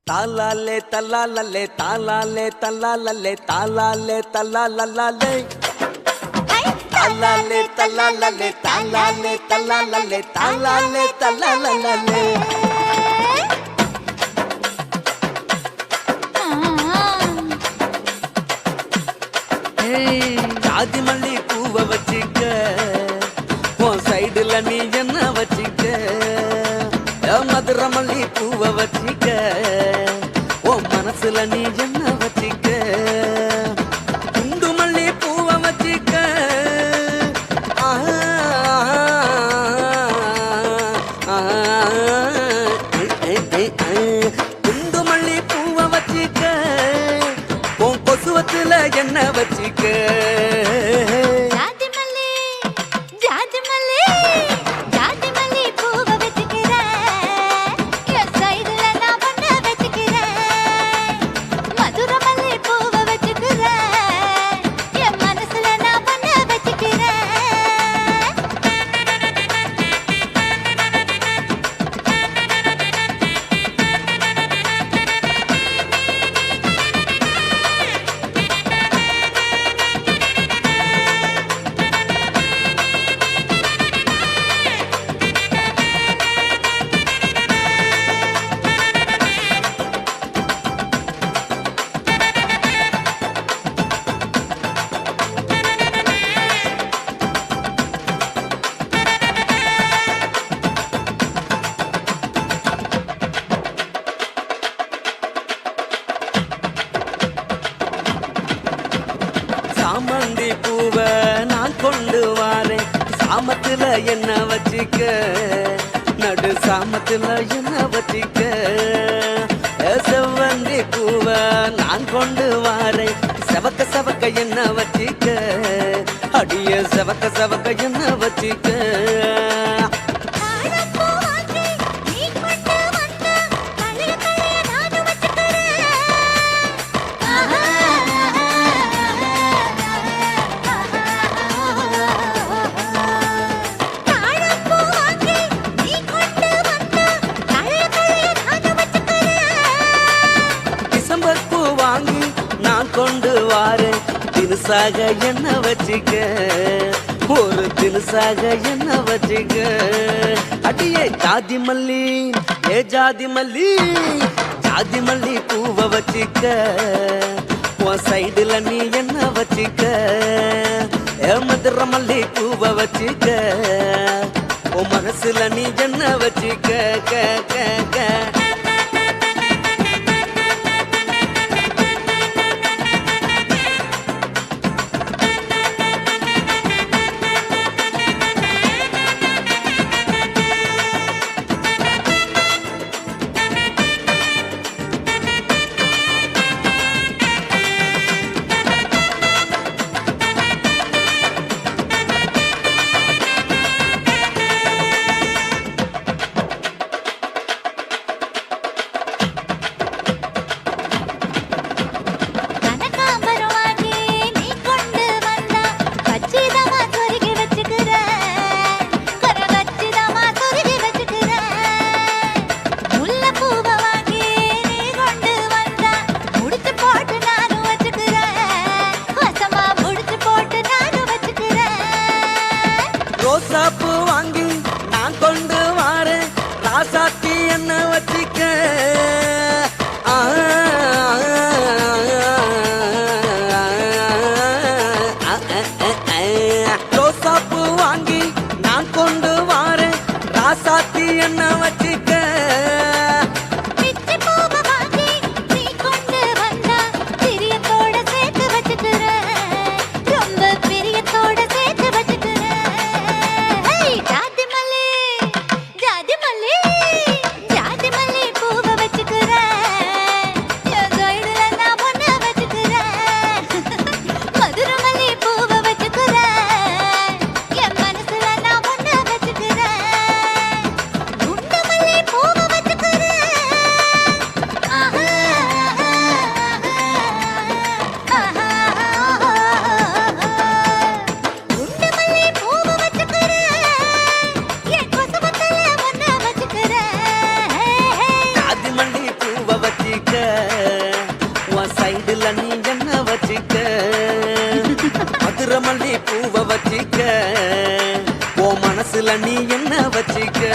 தாலாலே தல்லாலே தாலாலே தல்லாலே தாலாலே தல்லாலே தாலாலே தல்லாலே தாலாலே தல்லாலே தாலாலே தல்லாலே ஜாதி மல்லி பூவை வச்சிக்க உன் சைடுல நீ என்ன வச்சிக்க மதுரை மல்லி பூவை வச்சிக்க உன் மனசுல நீ என்ன வச்சிக்க குண்டு மல்லி பூவை வச்சிக்க குண்டு மல்லி பூவை வச்சிக்க உன் கொசுவத்துல என்ன வச்சிக்க சாமந்தி பூவை நான் கொண்டு வாரேன் சாமத்துல என்ன வச்சிக்க நடு சாமத்துல என்ன வச்சிக்க செவ்வந்தி பூவை நான் கொண்டு வாரேன் செவக்க செவக்க என்ன வச்சிக்க அடிய செவக்க செவக்க என்ன வச்சிக்க கொண்டு வாரேன் தினுசாக என்ன வச்சிக்க ஒரு தினுசாக என்ன வச்சிக்க அடியே ஜாதி மல்லி ஏ ஜாதி மல்லி ஜாதி மல்லி பூவை வச்சிக்க உன் சைடுல நீ என்ன வச்சிக்க ஏ மதுரை மல்லி பூவை வச்சிக்க உன் மனசுல நீ என்ன வச்சிக்க க க க ரோசாப்பூ வாங்கி நான் கொண்டு வாரேன் ராசாத்தி என்ன வச்சிக்க ரோசாப்பூ வாங்கி நான் கொண்டு வாரேன் ராசாத்தி என்ன வச்சிக்க உண்டு வச்சுக்க உன் சைடுல நீ என்ன வச்சுக்க மதுரை மல்லி பூவை வச்சுக்க உன் மனசுல நீ என்ன வச்சுக்க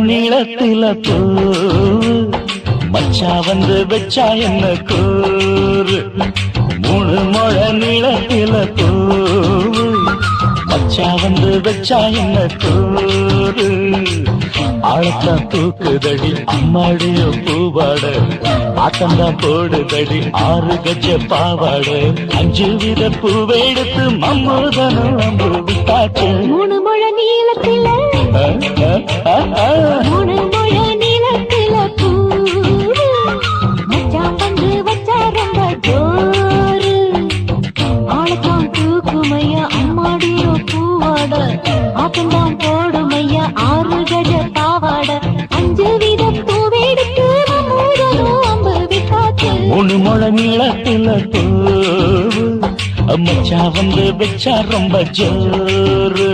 நீளத்தில பூ மச்சா வந்து வச்சா என்ன கூறு 3 முழ நீளத்தில பூ மச்சா வந்து வச்சா என்ன கூறு ஆழத்தான் தூக்குதடி அம்மாடிய பூவாட ஆட்டந்தான் போடுதடி 6 கஜ பாவாட 5 வித பூவை எடுத்து மம்மூதனும் அம்பு விட்டாச்சு 3 முழ நீளத்தில 3 முழ நீளத்தில பூ மச்சான் வந்து வச்சா ரொம்ப ஜோரு ஆளத்தான் தூக்குமையா அம்மாடிய பூவாட ஆட்டந்தான் போடுமையா 6 கஜ பாவாட 5 வித பூவை எடுத்து மம்மூதனும் அம்பு விட்டாச்சு 3 முழ நீளத்தில பூ மச்சா வந்து வச்சா ரொம்ப ஜோரு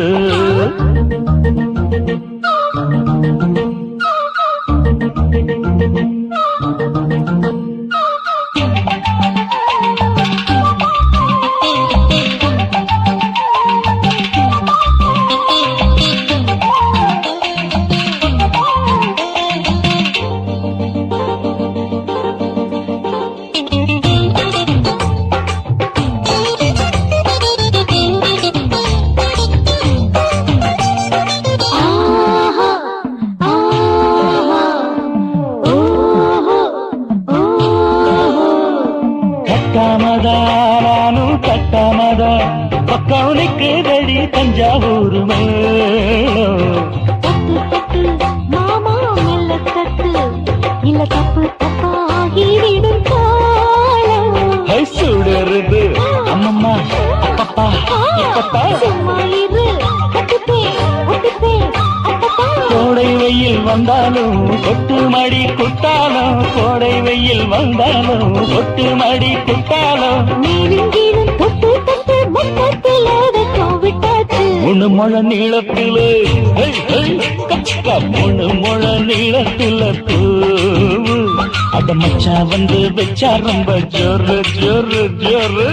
பக்கவுனிக்குதடி தஞ்சாவூர் மேளம் மாமா மெல்ல தட்டு இல்ல தப்பு தப்பாகிவிடும் காலம் சுடருது அம்மம்மா அப்பப்பா இப்பப்பா சும்மா இரு கோடை வெயில் வந்தாலும் கொட்டு மடி குட்டாலும் கோடை வெயில் வந்தாலும் கொட்டு மடி குட்டாலும் நீங்கிடும் தொட்டு தொட்டு மொத்தத்தில் அதற்கும் விட்டாச்சு 3 முழ நீளத்தில 3 முழ நீளத்தில பூவு அத மச்சா வந்து வச்சா ரொம்ப ஜோரு ஜோரு ஜோரு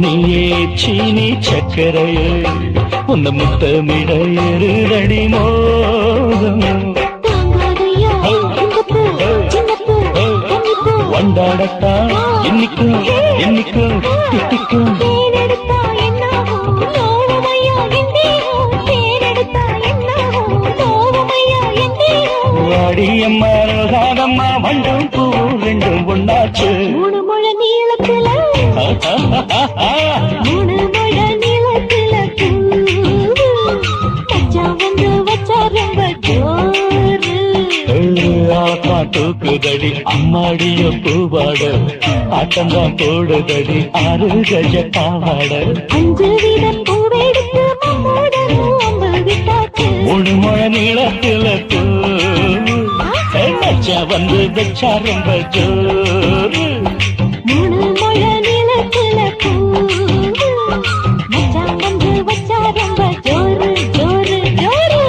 நீயே சீனி சக்கரையே உன்ன முத்தமிட எருதடி மோகம் வண்டாடத்தான் என்னைக்கும் என்னைக்கும் திட்டிக்கும் வாடியம்மா ராதம்மா வண்டும் பூ ரெண்டும் ஒன்னாச்சு 3 முழ நீளத்தில 3 முழ நீளத்தில மச்சான் வந்து வச்சா ரொம்ப ஜோரு தூக்குதடி அம்மாடிய பூவாட ஆட்டந்தான் போடுதடி 6 கஜ பாவாட 5 வித பூவை எடுத்து மம்மூதனும் அம்பு விட்டாச்சு 3 முழ நீளத்தில மச்சா வந்து வச்சா ரொம்ப ஜோரு 3 முழ நீளத்தில மச்சான் வந்து வச்சா ரொம்ப ஜோரு ஜோரு ஜோரு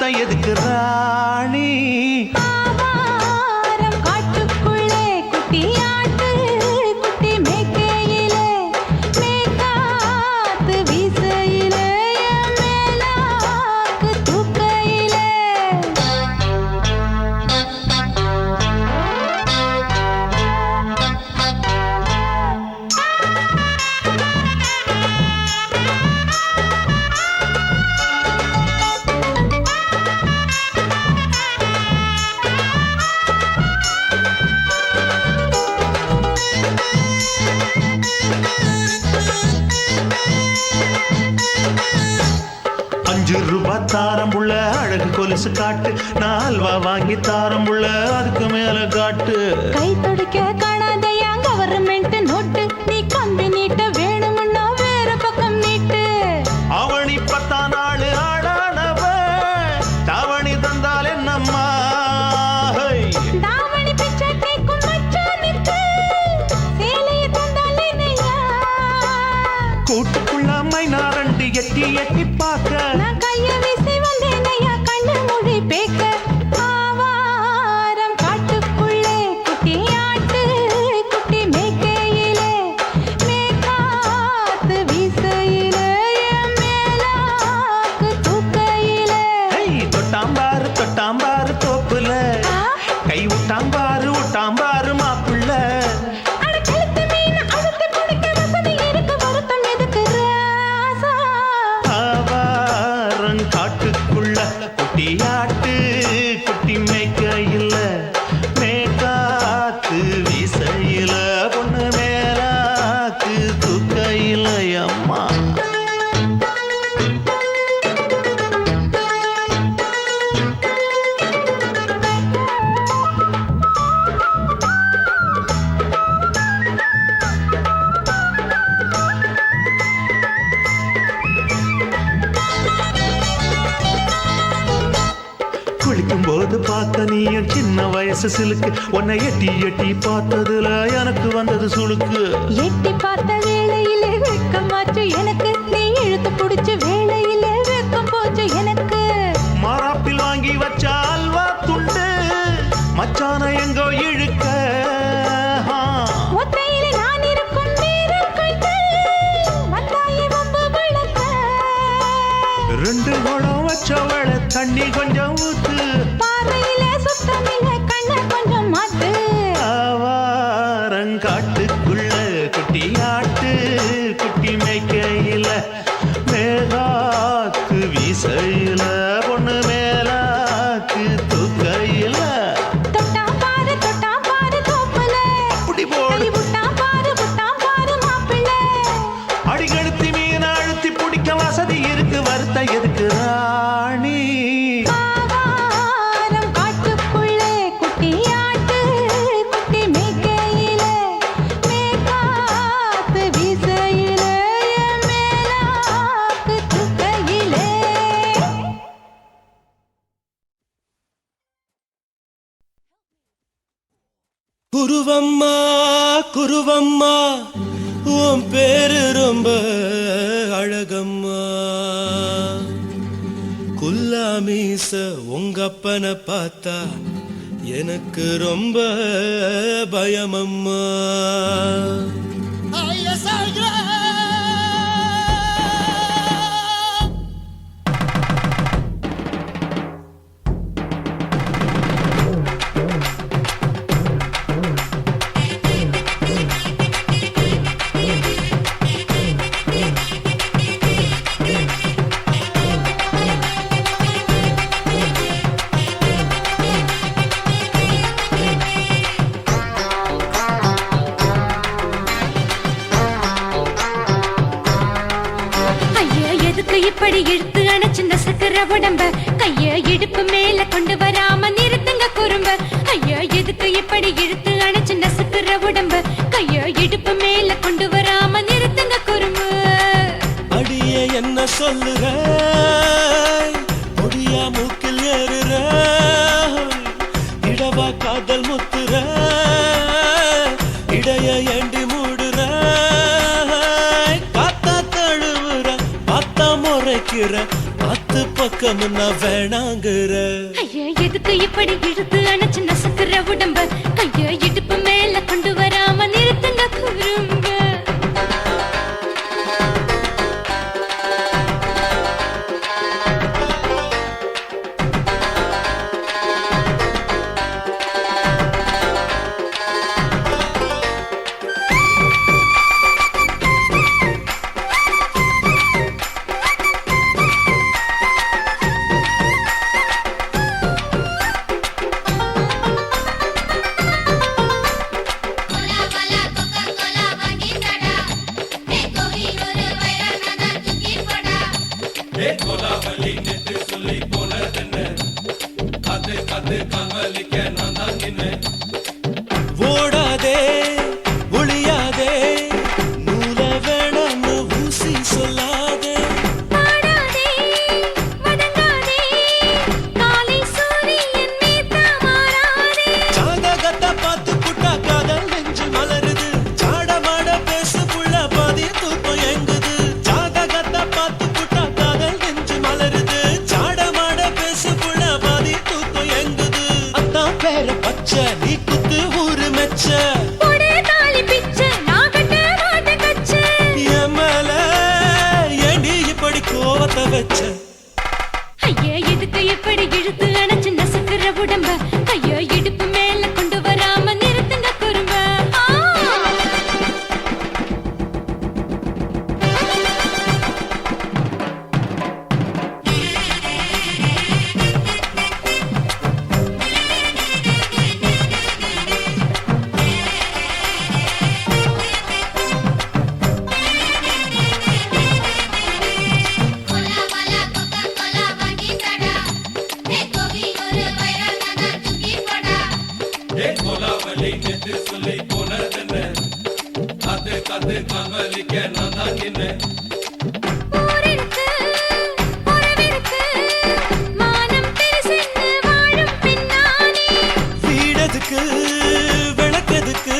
வருத்தம் எதுக்கு ராணி? ஆவாரம் காட்டுக்குள்ளே குட்டியாட்டு குட்டி மேய்க்கையிலே மேய்க்காத்து வீசையிலே மேலாக்கு தூக்கையிலே ₹5 தாரம் புள்ள அழகு கொலுசு காட்டு, நான் அல்வா வாங்கி தாரம் புள்ள அதுக்கு மேல காட்டு. கை துடிக்க காணாதையா கவர்மெண்ட் நோட்டு, நீ கம்பி நீட்ட வேணும்னா வேற பக்கம் நீட்டு. அவனி 10 நாள் ஆடானவ தாவணி தந்தால் என்னம்மா? தாவணி பிச்சை கேக்கும் மச்சானுக்கு சேலைய தந்தாலே நையா. கூட்டுக்குள்ள மைனாரண்டு எட்டி எட்டி பார்க்க, நான் கைய வீசி வந்தேன் ஐயா கண்ணு மொழி பேக்க. ஆவாரம் காட்டுக்குள்ளே குட்டியாட்டு குட்டி மேய்க்கையிலே மேய்க்காத்து வீசையிலே மேலாக்கு தூக்கையிலே தொட்டாம்பாரு தோப்புல கை விட்டாம்பாரு மாப்பிள்ள. அட கழுத்து மீன் அழுத்து குடிக்க வசதி இருக்கு, வருத்தம் எதுக்கு ராசா? ஆவாரம் காட்டுக்குள்ள குட்டியாட்டு குட்டி மேய்க்கையில மேய்க்காத்து வீசையில பொண்ணு மேலாக்கு தூக்கையில அம்மா. குளிக்கும் போது பார்த்த நீயும் சின்ன வயசு சிலுக்கு, உன்னை எட்டி எட்டி பார்த்ததுல எனக்கு வந்தது சுளுக்கு. எட்டி பார்த்த வேளையிலே வெட்கமாச்சு எனக்கு, நீ இழுத்து புடிச்சு வேளையிலே வெட்கம் போச்சு எனக்கு. மாறாப்பில் வாங்கி வச்ச அல்வா துண்டு மச்சான எங்கோ இழுக்க. ஒத்தையிலே நான் இருக்கும் நேரம் கண்டு வந்தாயே வம்பு விளக்க. 2 குடம் வச்சவள தண்ணி கொஞ்சம் ஊத்து, பார்வையிலே சுத்தமில்லை கண்ண கொஞ்சம் மாத்து. ஆவாரங்காட்டுக்குள்ள குட்டியாட்டு குட்டி மேய்க்கையில மேலாக்கு வீசையில பொண்ணு மேலாக்கு தூக்கையில. தொட்டாம் பாரு தோப்புல அப்படி போடு. கை விட்டாம் பாரு மாப்பிள்ளை. அடிகழுத்தி மீன் அழுத்தி பிடிக்க வசதி இருக்கு, வருத்தம் எதுக்கு ராணி? ஆவாரம் காட்டுக்குள்ளே குட்டியாட்டு குட்டி மேய்க்கையிலே மேய்க்காத்து வீசையிலே மேலாக்கு தூக்கையிலே. குருவம்மா குருவம்மா உன் பேரு ரொம்ப அழகம்மா. குல்லாமீச உங்க அப்பனை பார்த்தா எனக்கு ரொம்ப பயமம்மா. இப்படி இழுத்து அணைச்சு நசுக்கிற உடம்ப கைய இடுப்பு மேல கொண்டு வராம நிறுத்துங்க குறும்ப. ஐயா எதுக்கு இப்படி இழுத்து அணைச்சு நசுக்கிற உடம்ப கைய இடுப்பு மேல கொண்டு வராம நிறுத்துங்க குறும்பு. அடியே என்ன சொல்லுற, முடியா மூக்கில் ஏறுற, இடவா காதல் முத்துற, இடைய ஏண்டி மூடுற, காத்தா தழுவுற, பார்த்தா முறை முறைக்கிற அத்து பக்கம் நான் வேணாங்கிற ஐயா எதுக்கு இப்படி இழுத்து அணைச்சு நசுக்குற உடம்ப கைய இடுப்பு மேல கொண்டு வராம நிறுத்துங்க குறும்ப ஓடாதே ஒளியாதே நூல வேணான்னு ஊசி சொல்லாதே பாடாதே வதங்காதே காலை சூரியன் மீதா மாறாதே ஜாதகத்தை பார்த்து புட்டா காதல் நெஞ்சு மலருது சாடமாட பேசு புள்ள பாதி தூக்கம் எங்குது ஜாதகத்தை பார்த்து புட்டா காதல் நெஞ்சு மலருது சாடமாட பேசு புள்ள பாதி தூக்கம் எங்குது அத்தான் பேர பச்சை நீ குத்து ஊரு மெச்ச போடே தாலி பிச்சை நான் கட்ட மாட்ட கச்சை என் மேல ஏண்டி இப்படி கோவத்தை வச்ச ஐயா எதுக்கு எப்படி இழுத்து அணைச்சு நசுக்குற உடம்ப கைய இடுப்பு மேல கொண்டு வராம நிறுத்துங்க குறும்ப ஊரிருக்கு உறவிருக்கு மானம் பெருசென்று வாழும் பின்னானே வீடதுக்கு விளக்கதுக்கு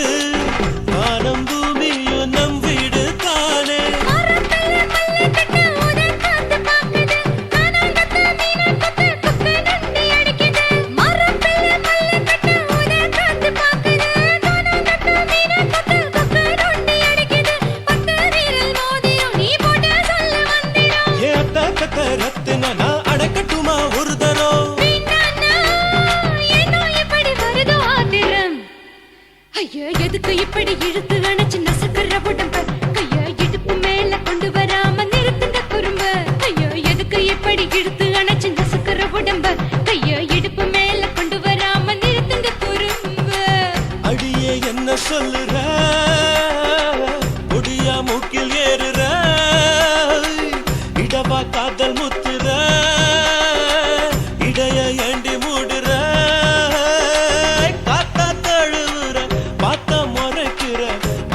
வானம் பூமியும் நம் வீடு தானே மரத்துல மல்லு கட்டு உதன் காத்து பாக்குது கானாங்கத்து மீனாங்கத்து குக்கு நண்டி அடிக்குது மரத்துல மல்லு கட்டு உதன் காத்து பாக்குது கானாங்கத்து மீனாங்கத்து குக்கு நண்டி அடிக்குது பத்து வீரல் மோதிரம் நீ போட்டு சொல்ல வந்திடும் ஏத்த கத்த ரத்தின நான் அடக்கட்டுமா ஒரு தரம் வீணானா ஏனோ இப்படி வருதோ ஆத்திரம் ஐயா எதுக்கு இப்படி இழுத்து அணைச்சு நசுக்குற உடம்ப கைய இடுப்பு மேல கொண்டு வராம நிறுத்துங்க குறும்ப ஐயா எதுக்கு இப்படி இழுத்து அணைச்சு நசுக்குற உடம்ப கைய இடுப்பு மேல கொண்டு வராம நிறுத்துங்க குறும்ப அடியே என்ன சொல்லுற முடியா மூக்கில் ஏறுற இடவா காதல் முத்துற இடைய ஏண்டி மூடுற காத்தா தழுவுற பார்த்த முறைக்கிற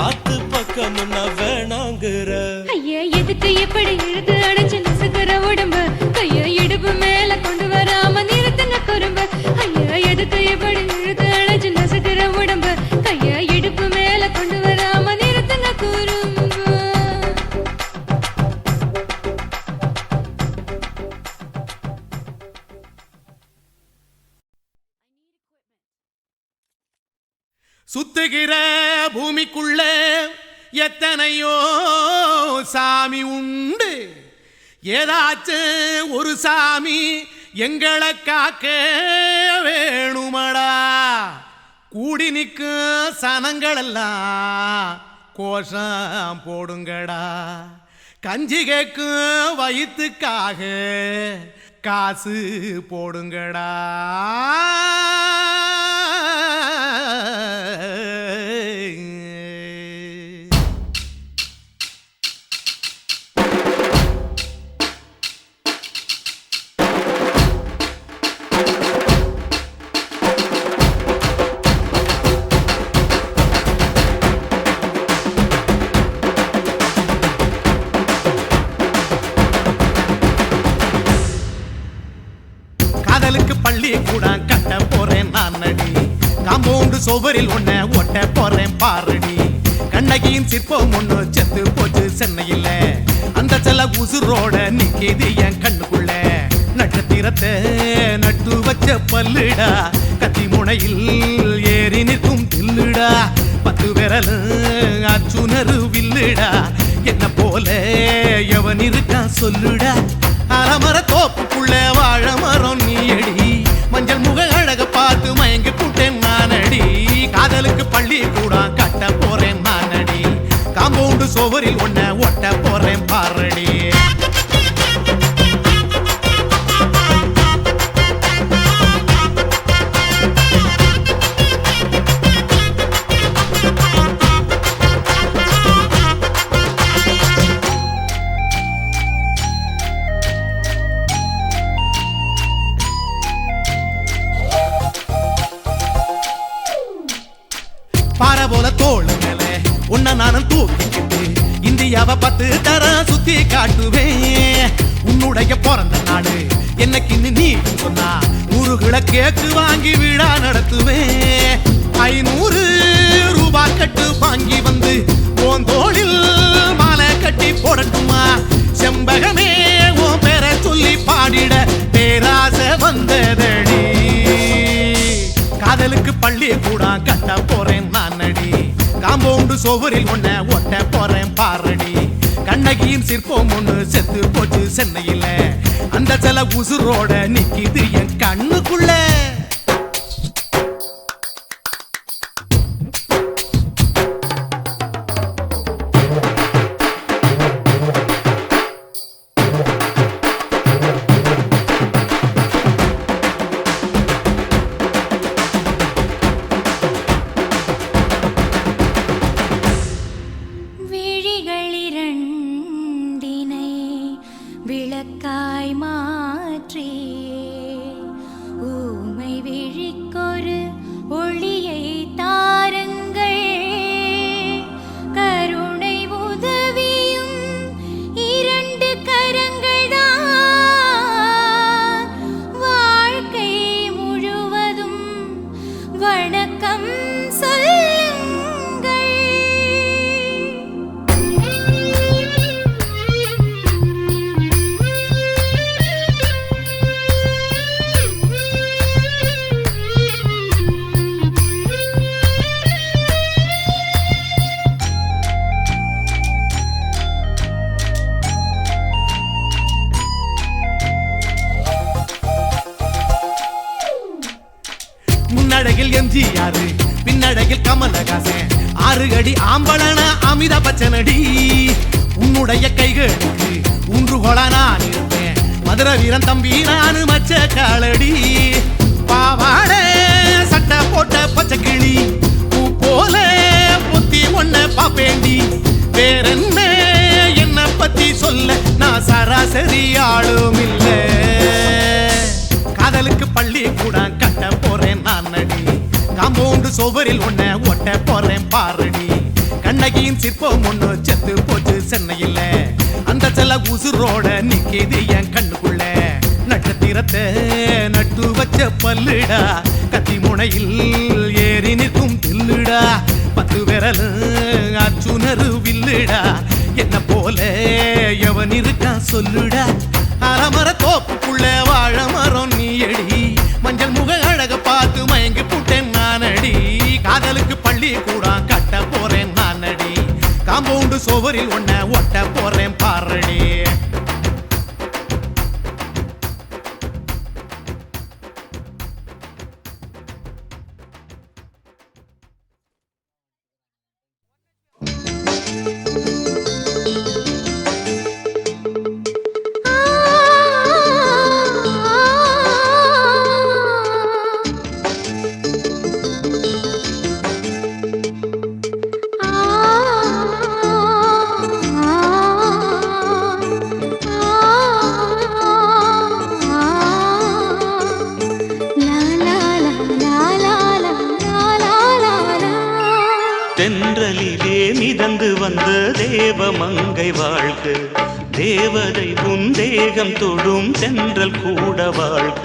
ஆத்து பக்கம் நான் வேணாங்கிற ஐயா எதுக்கு இப்படி இழுத்து அணைச்சு நசுக்குற உடம்ப கைய இடுப்பு மேல கொண்டு வராம நிறுத்துங்க குறும்ப ஐயா எதுக்கு இப்படி இழுத்து அணைச்சு நசுக்குற உடம்ப கைய இடுப்பு மேல கொண்டு வராம நிறுத்துங்க குறும்ப சுத்துகிற பூமிக்குள்ள எத்தனையோ சாமி உண்டு ஏதாச்சும் ஒரு சாமி எங்களை காக்க வேணுமடா கூடி நிற்கும் சனங்களெல்லாம் கோஷம் போடுங்கடா கஞ்சி கேக்கும் வயிற்றுக்காக காசு போடுங்கடா காதலுக்கு பள்ளி கூட கட்ட போறேன் நான் நடி காம்பவுண்டு சுவரில் ஒன்ன ஒட்ட போறேன் பாரடி கண்ணகியின் சிற்பம் ஒண்ணு செத்து போச்சு சென்னையில அந்த செல்ல உசுரோட நிக்கிது என் கண்ணுக்குள்ள நட்சத்திரத்தை நட்டு வச்ச பல்லுடா கத்தி முனையில் ஏறி நிற்கும் தில்லுடா 10 விரல் அச்சுணரு வில்லுடா என்ன போல எவன் இருக்கா சொல்லுடா அலமர தோப்புக்குள்ள வாழ மரம் நீயடி மஞ்சள் முக அழக பார்த்து மயங்கி கூட்டேன் நானடி காதலுக்கு பள்ளி கூட கட்ட போறேன் நானடி காம்பவுண்டு சோவரில் ஒன்ன ஒட்ட போறேன் பாரடி பாறை போல தோளு மேல உன்ன நானும் தூக்கிக்கிட்டு இந்தியாவை 10 தரம் சுத்தி காட்டுவேன் உன்னுடைய பிறந்த நாடு என்னைக்கு நீ சொன்னா 100 கிலோ கேக்கு வாங்கி விழா நடத்துவேன் 500 ரூபாய் கட்டு வாங்கி வந்து உன் தோளில் மாலை கட்டி போடட்டுமா செம்பகமே உன் பேரை சொல்லி பாடிட பேராசை வந்ததடி காதலுக்கு பள்ளி கூட கட்ட போறேன் நானடி காம்பவுண்டு சோவரில் ஒன்ன ஒட்ட போறேன் பாரடி கண்ணகியின் சிற்பம் ஒண்ணு செத்து போச்சு சென்னையில அந்த செல உசுரோட நிக்கிது என் கண்ணுக்குள்ள விளக்காய் மாற்றி ஊமை விழிக்கொரு ஒளியை தாருங்கள் கருணை உதவியும் 2 கரங்கள் தான் வாழ்க்கை முழுவதும் வணக்கம் முன்னழகில் எம்ஜிஆர் பின்னழகில் கமலஹாசன் 6 அடி ஆம்பளன அமிதாப் பச்சனடி உன்னுடைய கைகளுக்கு ஊன்றுகோலா நான் இருப்பேன் மதுரை வீரன் தம்பி நானு மச்ச காலடி பாவாட சட்டை போட்ட பச்சை கிளி பூ போல புத்தி ஒன்ன பாப்பேண்டி வேறென்ன என்ன பத்தி சொல்ல நான் சராசரி ஆளும் இல்ல காதலுக்கு பள்ளி கூட கட்ட போறேன் நானடி காம்பவுண்டு சோவரில் ஒன்ன ஒட்ட போறேன் பாரடி கண்ணகியின் சிற்பம் ஒண்ணு செத்து போச்சு சென்னையில அந்த செல்ல உசுரோட நிக்கிது என் கண்ணுக்குள்ள நட்சத்திரத்தை நட்டு வச்ச பல்லுடா கத்தி முனையில் ஏறி நிற்கும் தில்லுடா 10 விரல் அச்சுணரு வில்லுடா என்ன போல எவன் இருக்கா சொல்லுடா அலமர தோப்புக்குள்ள வாழ மரம் நீயடி மஞ்சள் முக அழக பார்த்து மயங்கி புட்டேன் நானடி காதலுக்கு பள்ளி கூட கட்ட போறேன் நானடி காம்பவுண்டு சோவரில் ஒன்ன ஒட்ட போறேன் பாரடி தென்றலிலே மிதந்து வந்த தேவமங்கை வாழ்க தேவதை உன் தேகம் தொடும் தென்றல் கூட வாழ்க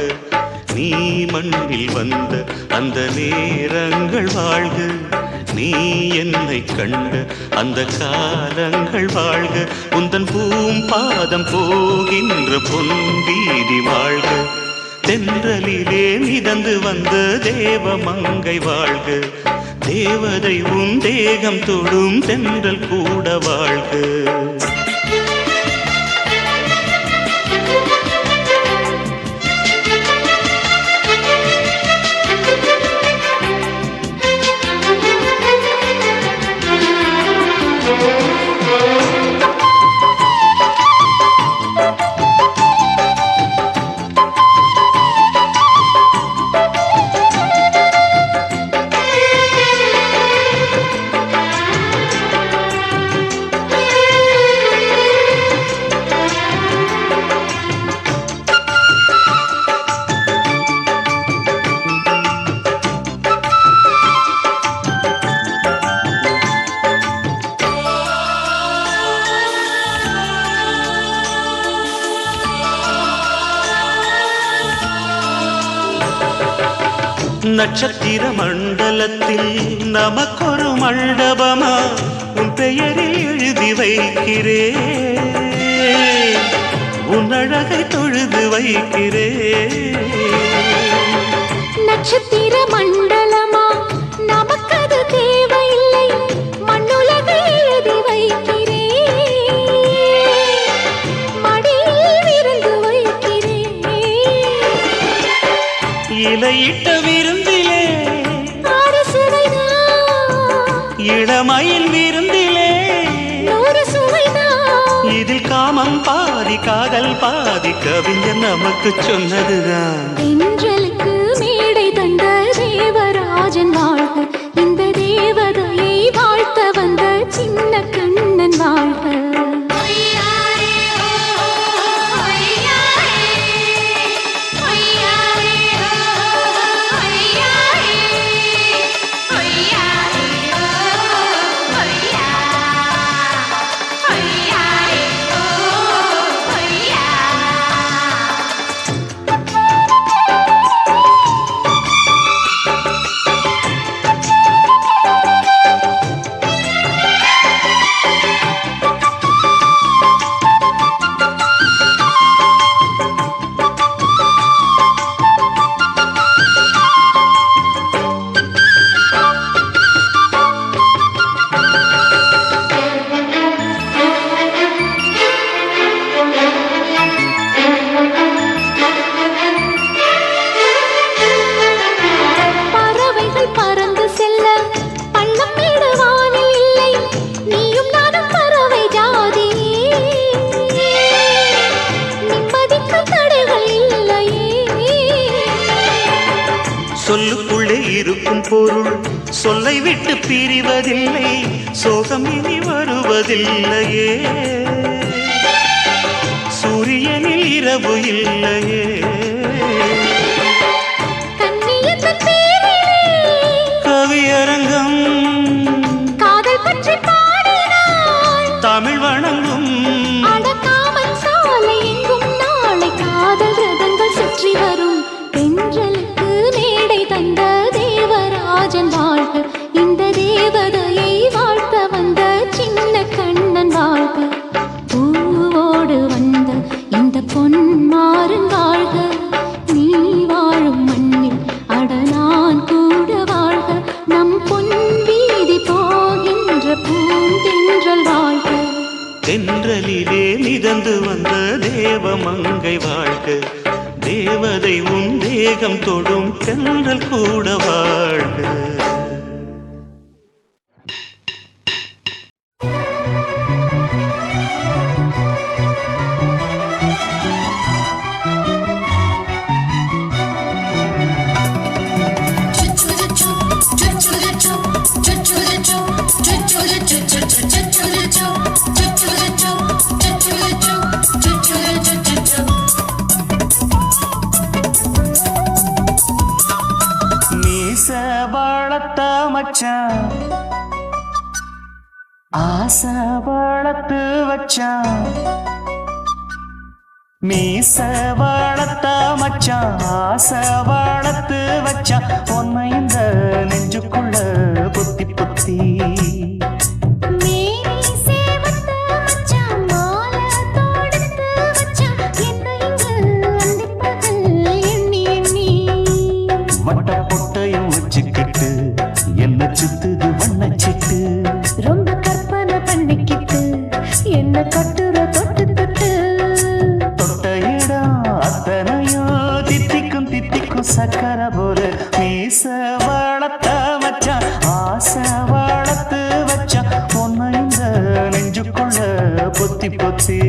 நீ மண்ணில் வந்த அந்த நேரங்கள் வாழ்க நீ என்னை கண்ட அந்த காலங்கள் வாழ்க உந்தன் பூம்பாதம் போகின்ற பொன் வீதி வாழ்க தென்றலிலே மிதந்து வந்த தேவ மங்கை வாழ்க தேவதை உன் தேகம் தொடும் தென்றல் கூட வாழ்க நட்சத்திர மண்டலத்தில் நமக்கொரு மண்டபமா உன் பெயரில் எழுதி வைக்கிறேன் உன் அழகை தொழுது வைக்கிறேன் நட்சத்திர மண்டலமா நமக்கது தேவையில்லை மண்ணுலகை எழுதி வைக்கிறேன் மடியில் விருந்து வைக்கிறேன் இலையிட்ட விருந்திலே இளமயில் விருந்திலே இதில் காமம் பாதி காதல் பாதி கவிஞர் நமக்கு சொன்னதுதான் தென்றலுக்கு மேடை தந்த தேவராஜன் வாழ்க இந்த தேவதையை வாழ்த்த வந்த சின்ன கண்ணன் வாழ்க சொல்லுக்குள்ளே இருக்கும் பொருள் சொல்லை விட்டு பிரிவதில்லை சோகம் இனி வருவதில்லையே சூரியனில் இரவு இல்லையே கவியரங்கம் காதல் பற்றி பாடினாள் தமிழ் வணங்கும் அடக்காமல் சாலை எங்கும் நாளை காதல் ரதங்கள் சுற்றி வரும் தென்றலுக்கு மேடை தந்த தேவராஜன் வாழ்க இந்த தேவதையை வாழ்த்த வந்த சின்ன கண்ணன் வாழ்க பூவோடு வந்த இந்த பொன்மாறன் வாழ்க நீ வாழும் மண்ணில் அட நான் கூட வாழ்க நம் பொன் வீதி போகின்ற பூந்தென்றல் வாழ்க தென்றலிலே மிதந்து வந்த தேவ மங்கை வாழ்க தேவதை உன் தேகம் தொடும் தென்றல் கூட வாழ்க வளர்த்த மச்சான் ஆசை வளர்த்து வச்சான் மீச வளர்த்த மச்சான் ஆசை வளர்த்து வச்சான் உன்னை இந்த நெஞ்சுக்குள்ள பொத்தி பொத்தி பொத்தி மேனி சேவத்த மச்சான் மாலை தொடுத்து வச்சான் என்ன இங்கு அந்திப்பகல் எண்ணி எண்ணி வட்ட பொட்டையும் வச்சுக்கிட்டு என்ன சுத்துது வண்ணச்சிட்டு ரொம்ப கற்பனை பண்ணிக்கிட்டு என்ன கட்டுற தொட்டு தொட்டு தொட்ட இடம் அத்தனையோ தித்திக்கும் தித்திக்கும் சக்கர போல மீச வளர்த்த மச்சான் ஆசை வளர்த்து வச்சான் பொண்ணு இந்த நெஞ்சுக்குள்ள பொத்தி பொத்தி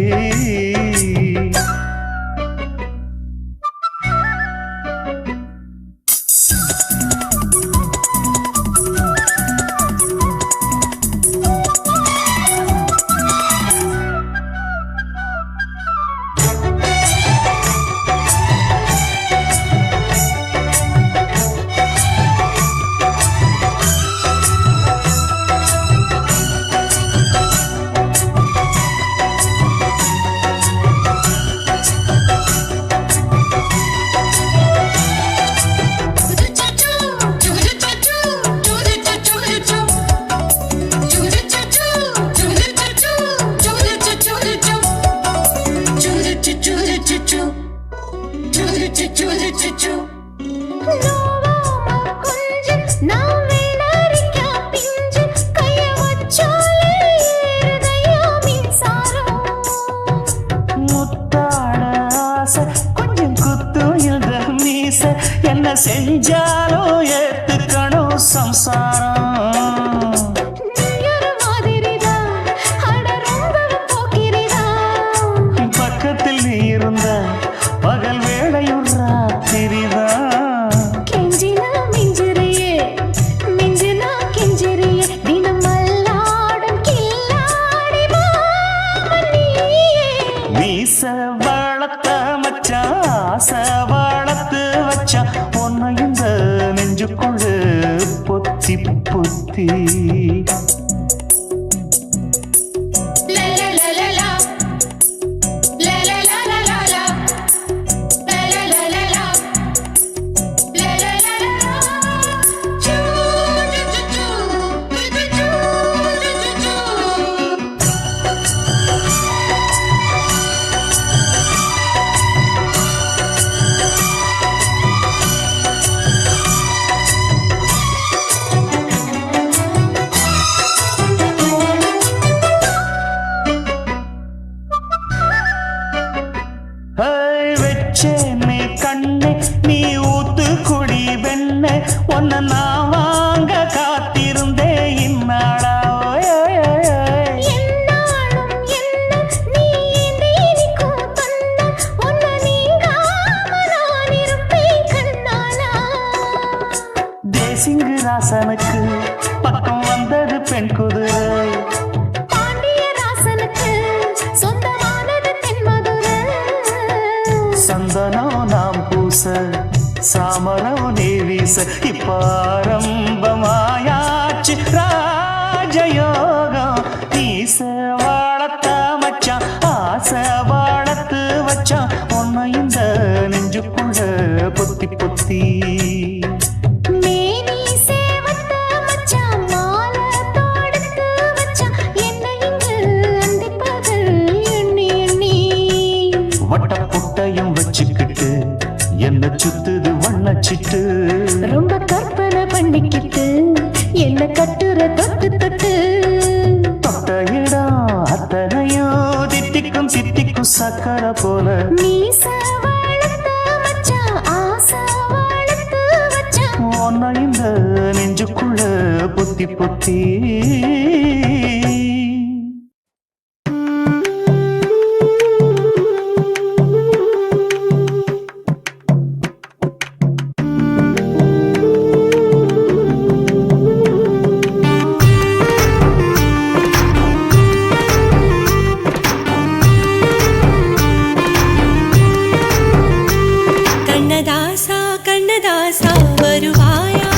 கொஞ்சம் குத்தும் இந்த மீச என்ன செஞ்சாலும் ஏத்துக்கணும் சம்சாரம் பக்கத்தில் நீ இருந்த பகல் வேளையும் ராத்திரிதான் கெஞ்சினா மிஞ்சிறியே மிஞ்சினா கெஞ்சிறியே தினம் மல்லாடும் கில்லாடி மாமணியே மீச வளர்த்த மச்சான் ஆசை வளர்த்து வச்சான் பொண்ணு இந்த நெஞ்சுக்குள்ள பொத்தி பொத்தி வச்சேனே கண்ணே நீ ஊத்து குடி வெண்ணே உன்னை நான் வாங்க காத்திருந்தே இந்நாளா என்னாலும் என்ன நீ நீனிக்கும் தந்த உன்னை நீங்காம நான் இருப்பேன் கண்ணாலா தேசிங்கு ராசனுக்கு பக்கம் வந்தது பெண் குதிரை பாண்டிய ராசனுக்கு சொந்தமானது தென்மதுரை சந்தனம் நாம் பூச சாமரம் நீ வீச இப்ப ஆரம்பமாயாச்சு ராஜயோகம் நீச வளர்த்த மச்சான் ஆசை வளர்த்து வச்சான் உன்னை இந்த நெஞ்சுக்குள்ள பொத்தி பொத்தி மேனி சேவத்த மச்சான் மாலை தொடுத்து வச்சான் என்ன இங்கு அந்திப்பகல் எண்ணி எண்ணி வட்ட புட்டையும் வச்சுக்கிட்டு என்ன சுத்துது வண்ணச்சிட்டு ரொம்ப கற்பனை பண்ணிக்கிட்டு என்ன கட்டுற தொட்டு தொட்டு தொட்ட இடம் அத்தனையோ தித்திக்கும் தித்திக்கும் சக்கர போல மீச வளர்த்த மச்சான் ஆசை வளர்த்து வச்சான் உன்னை இந்த நெஞ்சுக்குள்ள பொத்தி பொத்தி கண்ணதாசா கண்ணதாசா வருவாயா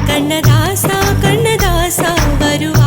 கண்ணதாசா கண்ணதாசா வருவாயா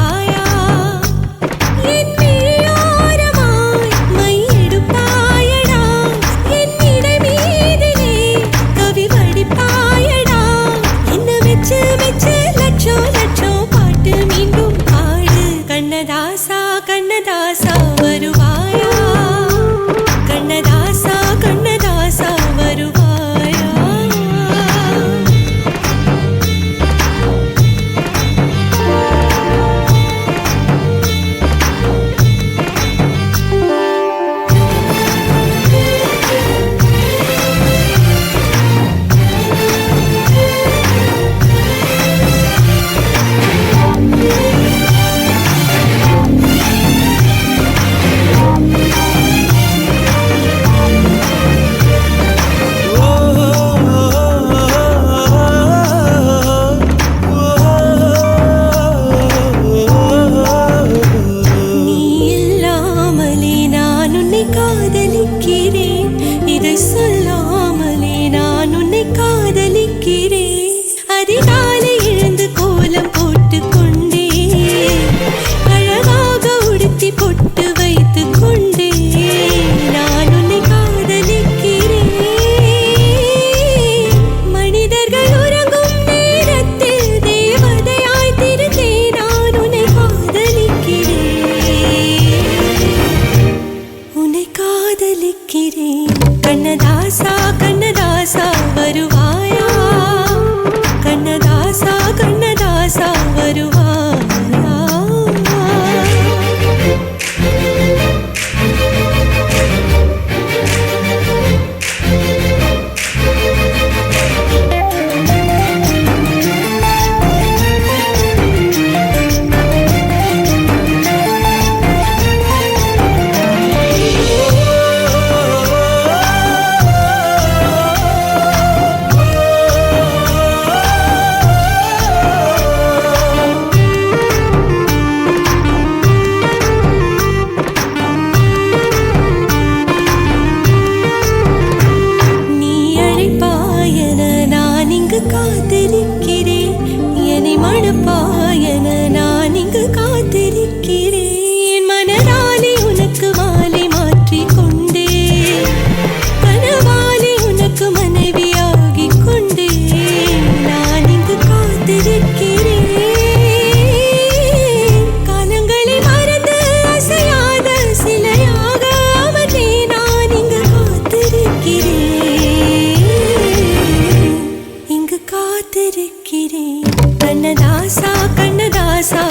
காதலிக்கிறேன். இதை சொல்லாமலே நான் உன்னை காதலிக்கிறேன். அதிகாலை எழுந்து கோலம் போட்டு கொண்டே அழகாக உடுத்தி பொட்டு வைத்து கொண்டே நான் உன்னை காதலிக்கிறேன். மனிதர்கள் உறங்கும் நேரத்தில் தேவதையாய் திருந்தே நான் உன்னை காதலிக்கிறேன். உன்னை காதலிக்கிறேன். கண்ணதாசா கண்ணதாசா வருவாயா? கண்ணதாசா கண்ணதாசா வருவாயா? நீ அழைப்பாயன நான் இங்கு காத்திருக்கிறேன். என்னை மணப்பாயன நான் இங்கு காத்திருக்கிறேன். மனதாலே உனக்கு மாலை மாற்றிக் கொண்டே கனவாலே உனக்கு மனைவியாகிக் கொண்டே நான் இங்கு காத்திருக்கிறேன். காலங்களை மறந்து அசையாத சிலையாக அவனே நான் இங்கு காத்திருக்கிறேன். இங்கு காத்திருக்கிறேன். கண்ணதாசா கண்ணதாசா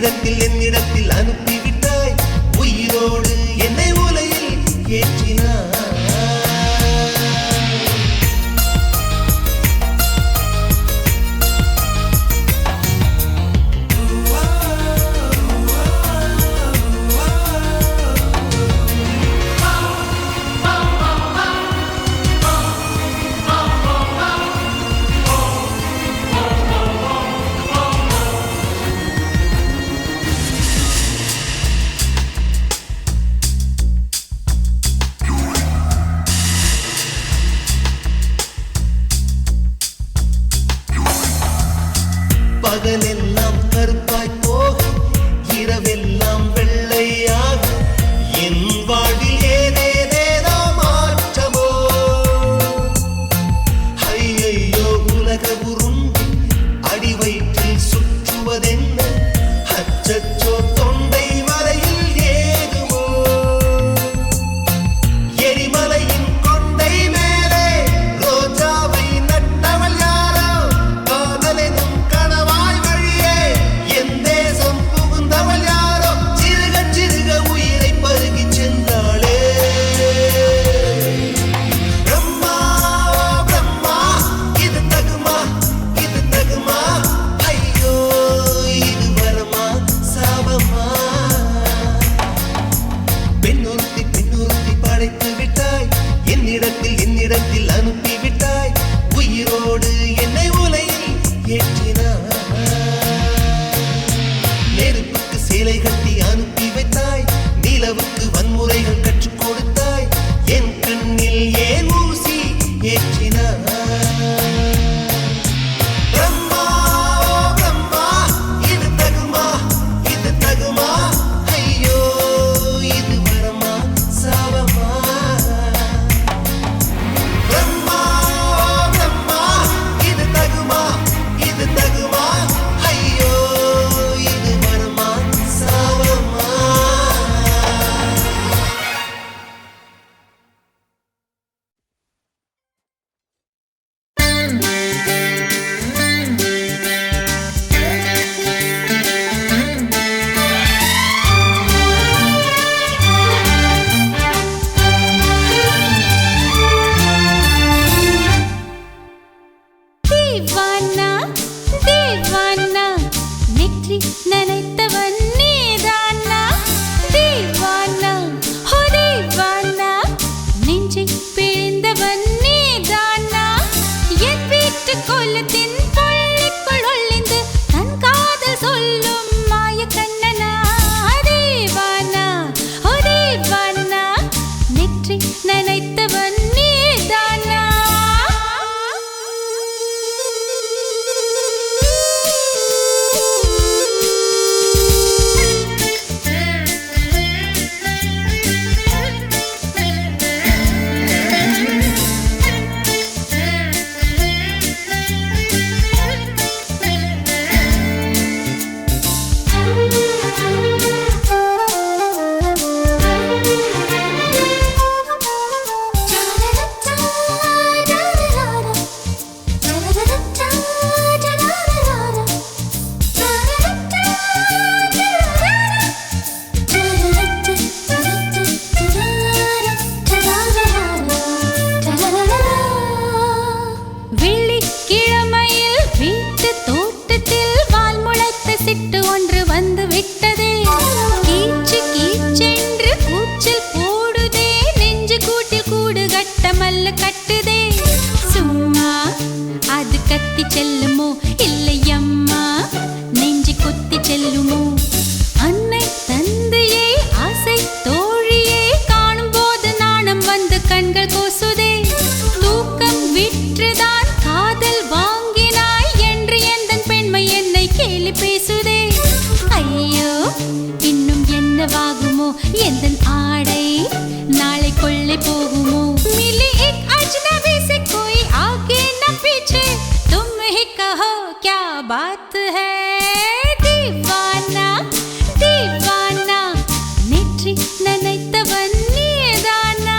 என்னிடத்தில் அனுப்பிவிட்டாய் உயிரோடு என்னை உலையில் ஏற்றினாய் பகலெல்லாம் கருப்பாய் போக இரவெல்லாம் வெள்ளையாக என் வாழ்வில் ஏதேதேதோ மாற்றமோ ஐயையோ உலக உருண்டி அடி வயிற்றில் சுற்றுவதென்ன அச்சச்சோ தொண்டை வரையில் ஏகுமோ எரிமலையின் கொண்டை மேலே ரோஜாவை நட்டவள் யாரோ காதலெனும் கணவாய் வழியே என் தேசம் புகுந்தவள் யாரோ சிறுக சிறுக உயிரை பருகி சென்றாளே பிரம்மா பிரம்மா இது தகுமா ஐயோ இது வரமா சாபமா பெண்ணொருத்தி படைத்து விட்டாய் என்னிடத்தில் அனுப்பிவிட்டாய் உயிரோடு என்னை உலையில் ஏற்றினாய் நெருப்புக்கு சேலை கட்டி அனுப்பி வைத்தாய் நிலவுக்கு வன்முறைகள் கற்றுக் கொடுத்தாய் என் கண்ணில் ஏன் ஊசி ஏற்றினாய் பிரம்மா பிரம்மா இது தகுமா ஐயோ இது வரமா சாபமா பிரம்மா பிரம்மா இது தகுமா ஐயோ இது வரமா சாபமா தீவானா தீவானா நெற்றி நனைத்தவன் நீதானா தீவானா ஹோ தீவானா நெஞ்சை பிழிந்தவன் நீதானா என் வீட்டு கோலத்தின் பள்ளிக்குள் ஒளிந்து தன் காதல் சொல்லும் மாய கண்ணனா தீவானா ஹோ தீவானா நெற்றி நனைத்தவன் நீதானா வெள்ளிக்கிழமையில் வீட்டு தோட்டத்தில் வால் முளைத்த சிட்டு ஒன்று வந்து விட்டதே கீச்சு கீச்சென்று கூச்சல் போடுதே நெஞ்சு கூட்டில் கூடு கட்ட மல்ல கட்டுதே சும்மா அது கத்தி செல்லுமோ இல்லையம்மா நெஞ்சு கொத்தி செல்லுமோ அன்னை தந்தையே ஆசை தோழியே காணும் போது நாணம் வந்து கண்கள் கோசுதே தூக்கம் விற்றுதான் காதல் வாங்கினாய் என்று எந்தன் பெண்மை என்னை கேலி பேசுதே ஐயோ இன்னும் என்னவாகுமோ எந்தன் ஆடை நாளை கொள்ளை போகுமோ மிலி एक अजनबी से कोई आगे न पीछे तुम ही कहो क्या बात है दीवाना दीवाना நெற்றி நனைத்தவன் நீதானா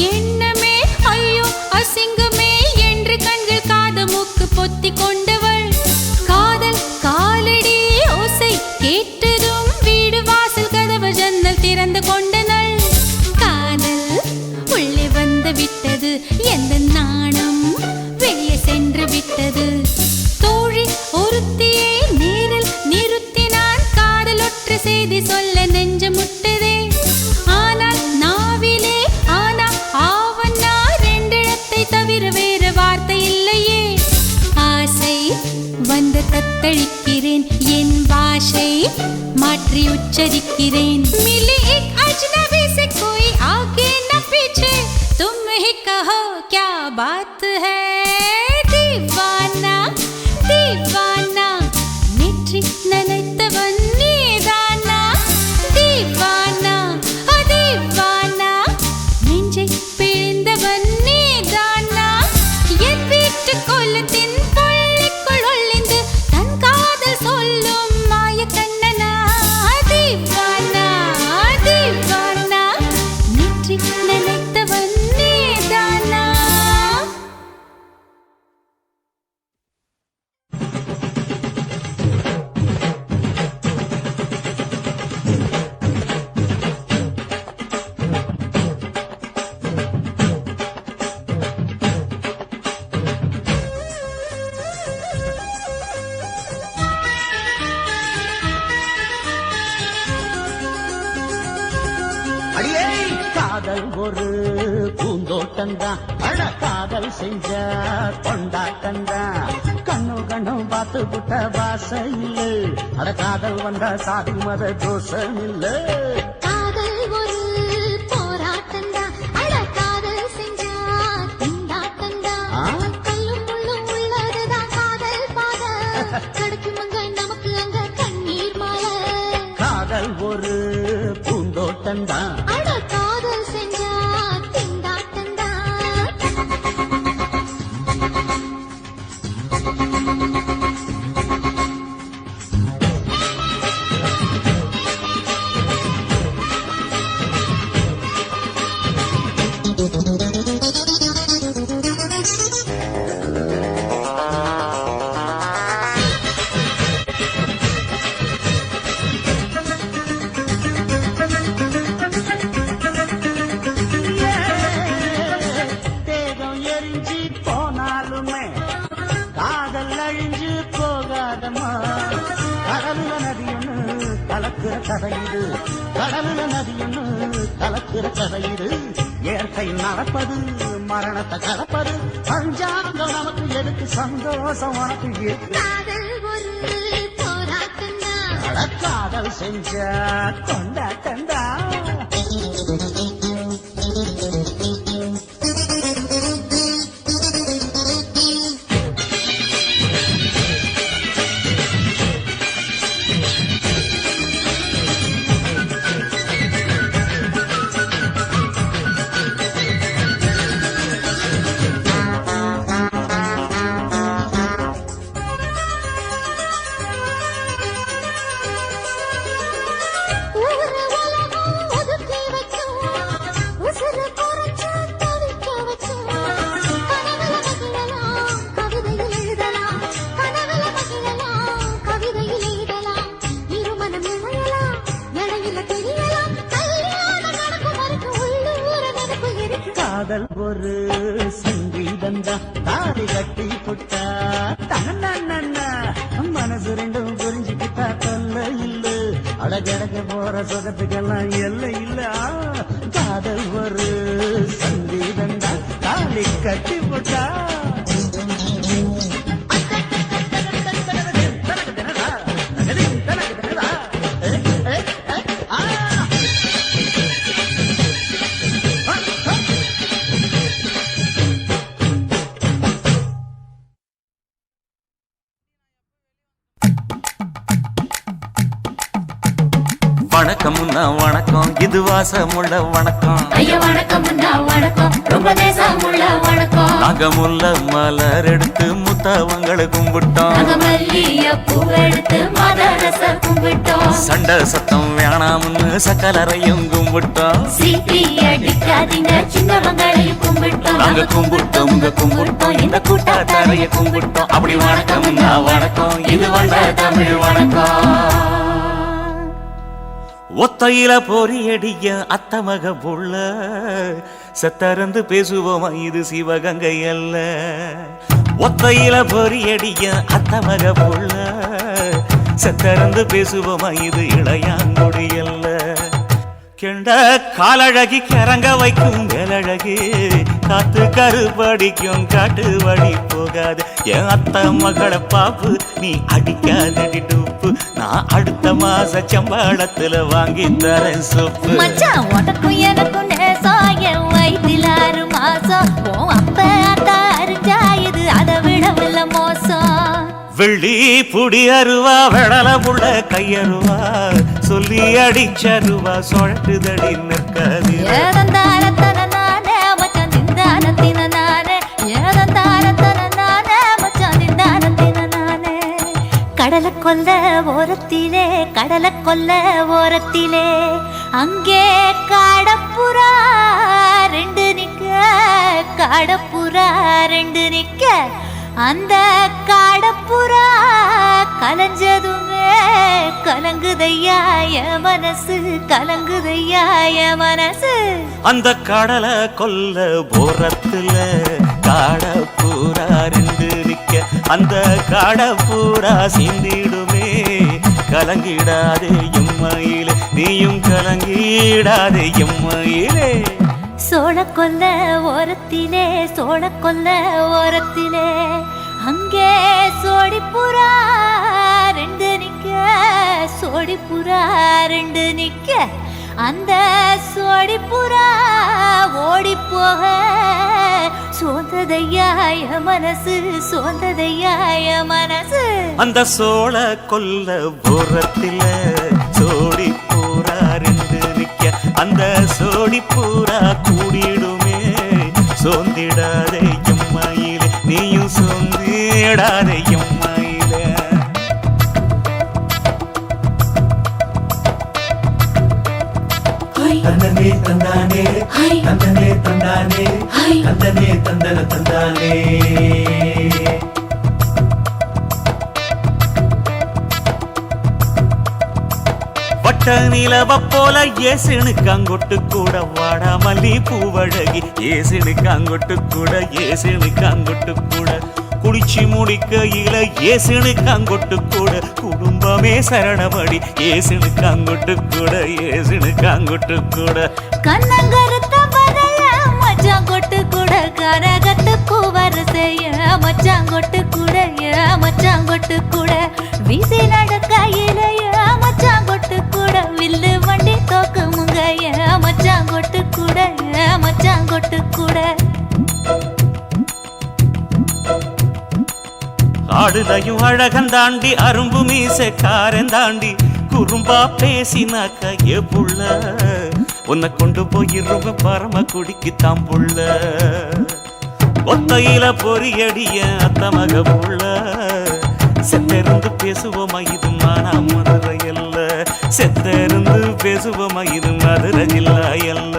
எண்ணமே ஐயோ அசிங்கமே என்று கண்கள் காது மூக்கு பொத்தி கொண்டவள் காதல் காலடி ஓசை கேட்டதும் வீடு வாசல் கதவு ஜன்னல் திறந்து கொண்டனள் காதல் உள்ளே வந்து விட்டது எந்த நாணம் வெளியே சென்று விட்டது தோழி ஒருத்தியை நேரில் நிறுத்தினான் காதல் ஒற்ற செய்தி சொல்ல நெஞ்சு முட்டதே ஆனால் நாவிலே ஆனா ஆவன்னா ரெண்டிடத்தை தவிர வேறு வார்த்தை இல்லையே ஆசை வந்து தத்தளிக்கிறேன் என் பாஷை மாற்றி உச்சரிக்கிறேன் மிலி एक अजनबी से कोई आगे न पीछे तुम ही कहो क्या बात है दीवाना दीवाना नेற்றி நினைத்தவன் நீதானா दीवाना दीवाना நெஞ்சை பிழிந்தவன் நீதானா என் வீட்டு கொல்லத்தின் பள்ளிக்குள் ஒளிந்து தன் காதல் சொல்லும் மாய கண்ணனா दीवाना दीवाना நேற்றி நினைத்தவன் நீதானா அடியே காதல் ஒரு பூந்தோட்டம்தான் அட காதல் செஞ்ச கொண்டாட்டம்தான் கண்ணு கண்ணும் பார்த்து புட்ட வாசம் இல்ல அட காதல் வந்தா சாதி மத தோஷம் இல்ல காதல் ஒரு போராட்டம்டா அட காதல் செஞ்சா திண்டாட்டம்டா கல்லும் முள்ளும் உள்ளதுதான் காதல் பாத கிடைக்கும் அங்க நமக்கு அங்க கண்ணீர் மாலை காதல் ஒரு பூந்தோட்டம்தான் அட காதல் செஞ்சா திண்டாட்டம்டா தேகம் எரிஞ்சு போனாலுமே காதல் அழிஞ்சு போகாதமா கடலுல நதி ஒண்ணு கலக்குற கதையுது கடலுல நதி ஒண்ணு கலக்குற கதையுது இயற்கை நடப்பது மரணத்தை கலப்பது பஞ்சாங்கம் நமக்கு எதுக்கு சந்தோஷம் உனக்கு இருக்கு காதல் ஒரு போராட்டம்டா அட காதல் செஞ்ச கொண்டாட்டண்டா ஊரு உலகம் ஒதுக்கி வச்சோம் உசுறு குறைச்சு தவிக்க வச்சோம் கனவுல மகிழலாம் கவிதையில் எழுதலாம் கனவுல மகிழலாம் கவிதையில் எழுதலாம் இருமனம் இழையலாம் இடையில தெரியலாம் கல்யாணம் நடக்கும் வரைக்கும் உள்ளூர நினைப்பு இருக்கு காதல் ஒரு சங்கீதந்தா தாடி கட்டி புட்டா தன்னா மனசு ரெண்டும் புரிஞ்சுக்கிட்டா தொல்ல இல்ல அடகடக்க போற சுகத்துக்கெல்லாம் எல்லை இல்ல காதல் ஒரு சங்கீதந்தா தாடி கட்டி புட்டா வணக்கம்னா வணக்கம் இது வாசமுள்ள வணக்கம் ஐயா வணக்கம் வணக்கம் ரொம்ப தேசமுள்ள வணக்கம் நாங்க முல்ல மலர் எடுத்து முத்தவங்களை கும்பிட்டோம் நாங்க மல்லிய பூ எடுத்து மதரச கும்பிட்டோம் சண்டை சத்தம் வேணாம்னு சக்கலரையும் கும்பிட்டோம் சீட்டி அடிக்காதீங்க சின்னவங்களையும் கும்பிட்டோம் நாங்க கும்பிட்டோம் உங்க கும்பிட்டோம் இந்த கூட்டாத்தாரைய கும்பிட்டோம் அப்படி வணக்கம்னா வணக்கம் இது வந்த தமிழ் வணக்கம் ஒத்தையில பொறியடிய அத்தமக புள்ள செத்தறந்து பேசுவோமா இது சிவகங்கை அல்ல ஒத்தையில பொறியடிய அத்தமக புள்ள செத்தறந்து பேசுவோமா இது இளையாங்குடி அல்ல கெண்ட காலழகி கிறங்க வைக்கும் வேலழகி காத்து கருப்படிக்கும் காட்டு வழி போகாது என் அத்த மகளை பாப்பு நீ அடிக்காதடி டூப்பு நான் அடுத்த மாச சம்பளத்துல வாங்கி தரேன் சொப்பு மச்சான் உனக்கும் எனக்கும் நேசம் என் வயிற்றில் 6 மாசம் உன் அப்ப அத்தா அறிஞ்சா இது அதை விடவில்ல மோசம் வெள்ளி புடி அருவா வெடல புள்ள கையருவா சொல்லி அடிச்சருவா சொழட்டுதடி நிற்காது ஏதந்தாரத்தன நானே மச்சான் திந்தானத்தின நானே ஏதந்தாரத்தன நானே மச்சான் திந்தானத்தின நானே கடலை கொல்ல ஓரத்திலே கடலை கொல்ல ஓரத்திலே அங்கே காடப்புறா 2 நிக்க காடப்புறா 2 நிக்க அந்த காடப்புறா கலஞ்சதுமே கலங்குதையா என் மனசு கலங்குதையா என் மனசு அந்த கடலை கொல்ல போரத்துல காடப்பூரா 2 நிக்க அந்த காடப்பூரா சிந்திடுமே கலங்கிடாதே எம்மையிலே நீயும் கலங்கிடாதே எம்மையிலே சோழக்கொல்ல ஓரத்திலே சோழக்கொல்ல ஓரத்திலே அங்கே சோடிப்புறா 2 நிக்க சோடிப்புறா 2 நிக்க அந்த சோடிப்புறா ஓடி போக சோந்ததையா என் மனசு சோந்ததையா என் மனசு அந்த சோழ கொல்ல போரத்தில சோடி பூரா 2 நிக்க அந்த சோடி பூரா கூடிடுமே சோந்திடாதே எம்மையிலே நீயும் சோந்திடாதே எம்மையிலே தந்தனே தந்தானே தந்தனே தந்தானே தந்தனே தந்தன தந்தானே வட்ட நிலவ போல ஏசுனுக்கு அங்கொட்டு கூட வாடா மல்லி பூவழகி ஏசுனுக்கு அங்கொட்டு கூட ஏசுனுக்கு அங்கொட்டு கூட குளிச்சு முடிக்கையில ஏசுனுக்கு அங்கொட்டு கூட குடும்பமே சரணபடி ஏசுனுக்கு அங்கொட்டு கூட ஏசுனுக்கு அங்கொட்டு கூட கண்ணங்கருத்த வரைய மச்சான் கொட்டு கூட கரகத்துக்கு வரிசைய மச்சான் கொட்டு கூட மச்சான் கொட்டு கூட வீசி நடக்கையில மச்சான் கொட்டு கூட வில்லு வண்டி தோக்குமுங்க மச்சான் கொட்டு கூட மச்சான் கொட்டு கூட ஆடுதையும் அழகந்தாண்டி அரும்பு மீசக்காரன் தாண்டி குறும்பா பேசினாக்க ஏ புள்ள உன்னை கொண்டு போயிருவ பரம குடிக்கு தாம்புள்ள ஒத்தையில பொறியடிய அத்தமக புள்ள செத்தெருந்து பேசுவோமா இது மானா மதுரை அல்ல செத்தெருந்து பேசுவோமா இது மதுரை ஜில்லா அல்ல